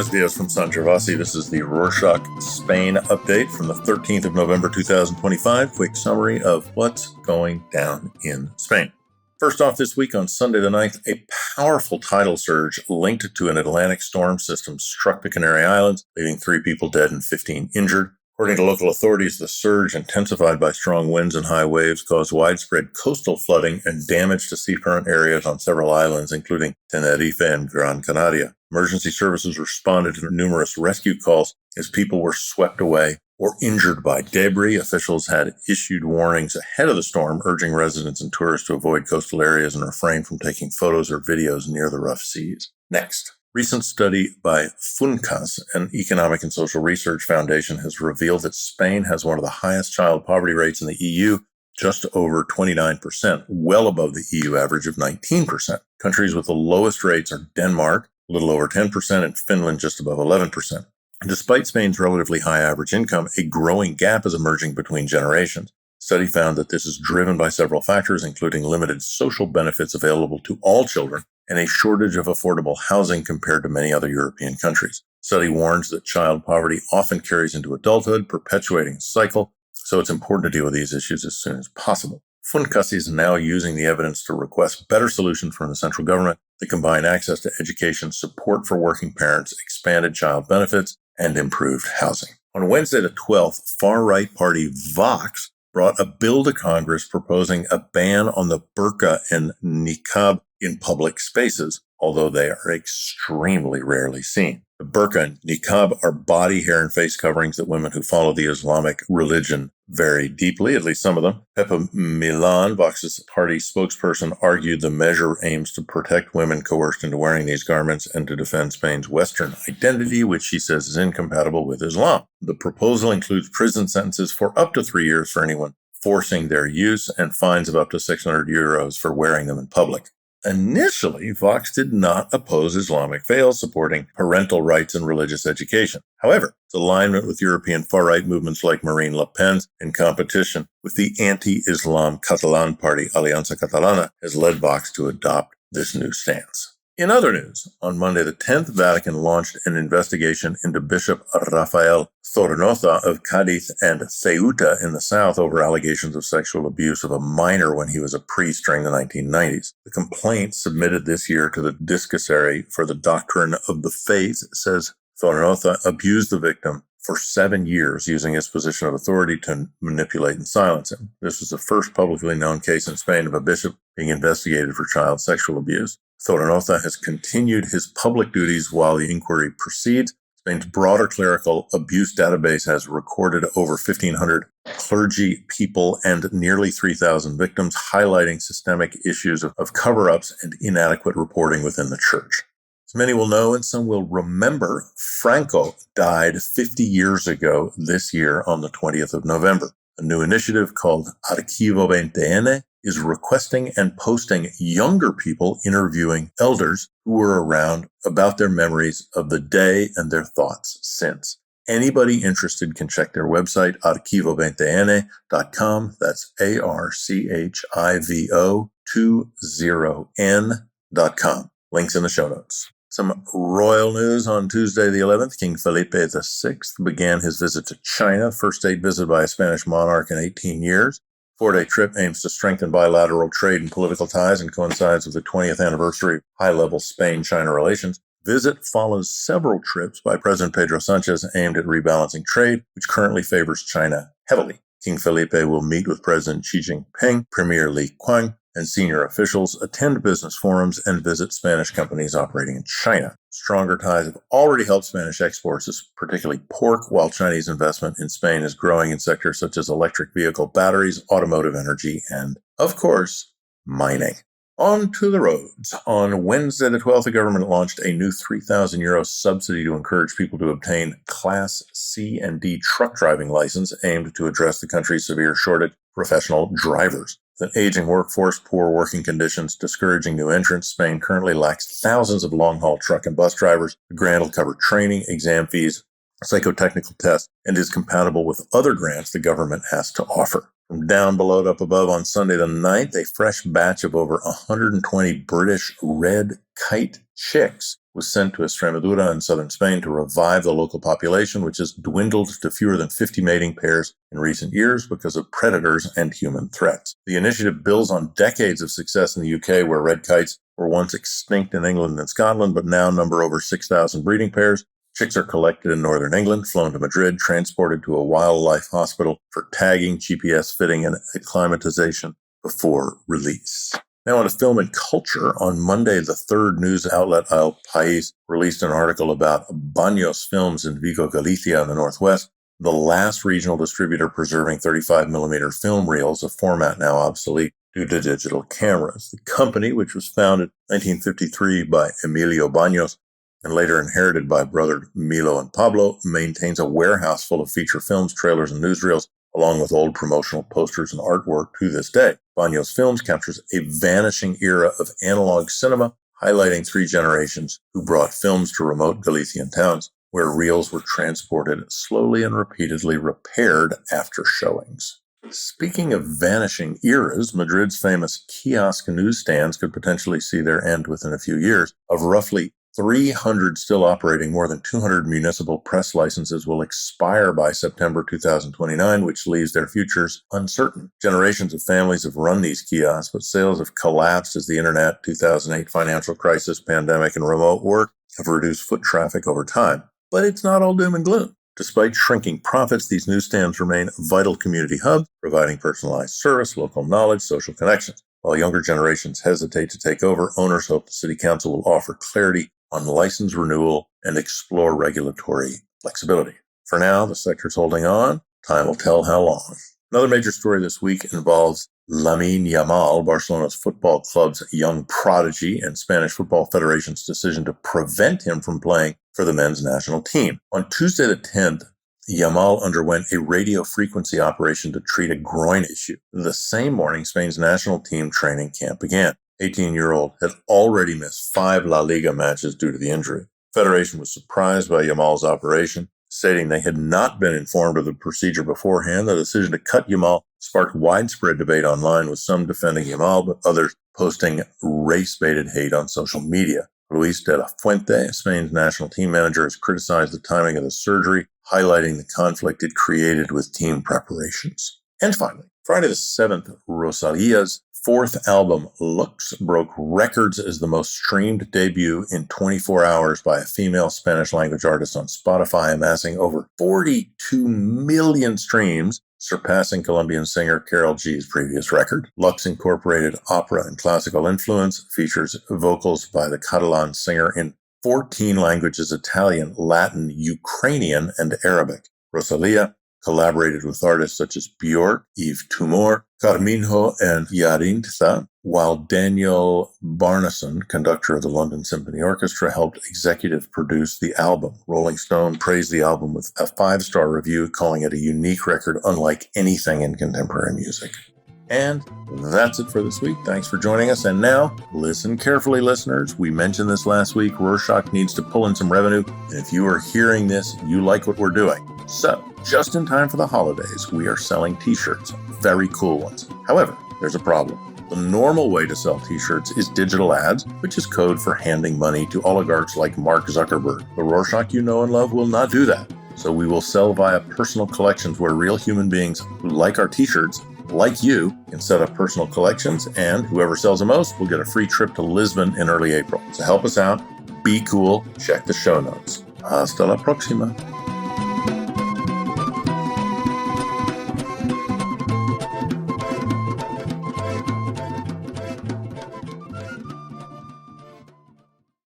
Buenos dias from San Gervasi. This is the Rorschach Spain update from the 13th of November 2025. Quick summary of what's going down in Spain. First off, this week on Sunday the 9th, a powerful tidal surge linked to an Atlantic storm system struck the Canary Islands, leaving 3 people dead and 15 injured. According to local authorities, the surge, intensified by strong winds and high waves, caused widespread coastal flooding and damage to seafront areas on several islands, including Tenerife and Gran Canaria. Emergency services responded to numerous rescue calls as people were swept away or injured by debris. Officials had issued warnings ahead of the storm, urging residents and tourists to avoid coastal areas and refrain from taking photos or videos near the rough seas. Next. Recent study by FUNCAS, an economic and social research foundation, has revealed that Spain has one of the highest child poverty rates in the EU, just over 29%, well above the EU average of 19%. Countries with the lowest rates are Denmark, a little over 10%, and Finland just above 11%. And despite Spain's relatively high average income, a growing gap is emerging between generations. The study found that this is driven by several factors, including limited social benefits available to all children and a shortage of affordable housing compared to many other European countries. The study warns that child poverty often carries into adulthood, perpetuating a cycle, so it's important to deal with these issues as soon as possible. FUNCAS is now using the evidence to request better solutions from the central government that combine access to education, support for working parents, expanded child benefits, and improved housing. On Wednesday the 12th, far-right party Vox brought a bill to Congress proposing a ban on the burqa and niqab in public spaces, although they are extremely rarely seen. The burqa and niqab are body, hair, and face coverings that women who follow the Islamic religion very deeply, at least some of them. Pepa Milan, Vox's party spokesperson, argued the measure aims to protect women coerced into wearing these garments and to defend Spain's Western identity, which she says is incompatible with Islam. The proposal includes prison sentences for up to 3 years for anyone forcing their use and fines of up to 600 euros for wearing them in public. Initially, Vox did not oppose Islamic veils, supporting parental rights and religious education. However, its alignment with European far-right movements like Marine Le Pen's and competition with the anti-Islam Catalan party Aliança Catalana has led Vox to adopt this new stance. In other news, on Monday the 10th, Vatican launched an investigation into Bishop Rafael Zornoza of Cadiz and Ceuta in the south over allegations of sexual abuse of a minor when he was a priest during the 1990s. The complaint submitted this year to the Dicastery for the Doctrine of the Faith says Zornoza abused the victim for 7 years using his position of authority to manipulate and silence him. This was the first publicly known case in Spain of a bishop being investigated for child sexual abuse. Zornoza has continued his public duties while the inquiry proceeds. Spain's broader clerical abuse database has recorded over 1,500 clergy people and nearly 3,000 victims, highlighting systemic issues of cover-ups and inadequate reporting within the church. As many will know and some will remember, Franco died 50 years ago this year on the 20th of November. A new initiative called Archivo 20N is requesting and posting younger people interviewing elders who were around about their memories of the day and their thoughts since. Anybody interested can check their website, archivo20n.com. That's archivo20n.com. Links in the show notes. Some royal news on Tuesday the 11th. King Felipe VI began his visit to China, first state visit by a Spanish monarch in 18 years. 4-day trip aims to strengthen bilateral trade and political ties and coincides with the 20th anniversary of high-level Spain-China relations. Visit follows several trips by President Pedro Sanchez aimed at rebalancing trade, which currently favors China heavily. King Felipe will meet with President Xi Jinping, Premier Li Qiang, and senior officials, attend business forums, and visit Spanish companies operating in China. Stronger ties have already helped Spanish exports, particularly pork, while Chinese investment in Spain is growing in sectors such as electric vehicle batteries, automotive energy, and, of course, mining. On to the roads. On Wednesday the 12th, the government launched a new €3,000 subsidy to encourage people to obtain Class C and D truck driving license aimed to address the country's severe shortage of professional drivers. With an aging workforce, poor working conditions, discouraging new entrants, Spain currently lacks thousands of long-haul truck and bus drivers. The grant will cover training, exam fees, psychotechnical tests, and is compatible with other grants the government has to offer. From down below to up above on Sunday the 9th, a fresh batch of over 120 British red kite chicks was sent to Extremadura in southern Spain to revive the local population, which has dwindled to fewer than 50 mating pairs in recent years because of predators and human threats. The initiative builds on decades of success in the UK, where red kites were once extinct in England and Scotland, but now number over 6,000 breeding pairs. Chicks are collected in northern England, flown to Madrid, transported to a wildlife hospital for tagging, GPS fitting, and acclimatization before release. Now on to film and culture. On Monday, the third news outlet El País released an article about Baños Films in Vigo, Galicia in the northwest, the last regional distributor preserving 35mm film reels, a format now obsolete due to digital cameras. The company, which was founded in 1953 by Emilio Baños and later inherited by brother Milo and Pablo, maintains a warehouse full of feature films, trailers, and newsreels, along with old promotional posters and artwork to this day. Baños Films captures a vanishing era of analog cinema, highlighting three generations who brought films to remote Galician towns, where reels were transported slowly and repeatedly repaired after showings. Speaking of vanishing eras, Madrid's famous kiosk newsstands could potentially see their end within a few years. Of roughly 300 still operating, more than 200 municipal press licenses will expire by September 2029, which leaves their futures uncertain. Generations of families have run these kiosks, but sales have collapsed as the internet, 2008 financial crisis, pandemic, and remote work have reduced foot traffic over time. But it's not all doom and gloom. Despite shrinking profits, these newsstands remain vital community hubs, providing personalized service, local knowledge, social connections. While younger generations hesitate to take over, owners hope the City Council will offer clarity on license renewal and explore regulatory flexibility. For now, the sector's holding on. Time will tell how long. Another major story this week involves Lamine Yamal, Barcelona's football club's young prodigy, and Spanish Football Federation's decision to prevent him from playing for the men's national team. On Tuesday the 10th, Yamal underwent a radio frequency operation to treat a groin issue. The same morning, Spain's national team training camp began. 18-year-old had already missed 5 La Liga matches due to the injury. The Federation was surprised by Yamal's operation, stating they had not been informed of the procedure beforehand. The decision to cut Yamal sparked widespread debate online, with some defending Yamal, but others posting race-baited hate on social media. Luis de la Fuente, Spain's national team manager, has criticized the timing of the surgery, highlighting the conflict it created with team preparations. And finally, Friday the 7th, Rosalia's fourth album, Lux, broke records as the most streamed debut in 24 hours by a female Spanish-language artist on Spotify, amassing over 42 million streams, surpassing Colombian singer Karol G's previous record. Lux incorporated opera and classical influence, features vocals by the Catalan singer in 14 languages: Italian, Latin, Ukrainian, and Arabic. Rosalia collaborated with artists such as Björk, Yves Tumor, Carminho, and Yarintza, while Daniel Barneson, conductor of the London Symphony Orchestra, helped executive produce the album. Rolling Stone praised the album with a 5-star review, calling it a unique record unlike anything in contemporary music. And that's it for this week. Thanks for joining us. And now, listen carefully, listeners. We mentioned this last week. Rorschach needs to pull in some revenue. And if you are hearing this, you like what we're doing. So, just in time for the holidays, we are selling t-shirts. Very cool ones. However, there's a problem. The normal way to sell t-shirts is digital ads, which is code for handing money to oligarchs like Mark Zuckerberg. The Rorschach you know and love will not do that. So we will sell via personal collections, where real human beings who like our t-shirts, like you, can set up personal collections, and whoever sells the most will get a free trip to Lisbon in early April. So help us out. Be cool. Check the show notes. Hasta la próxima.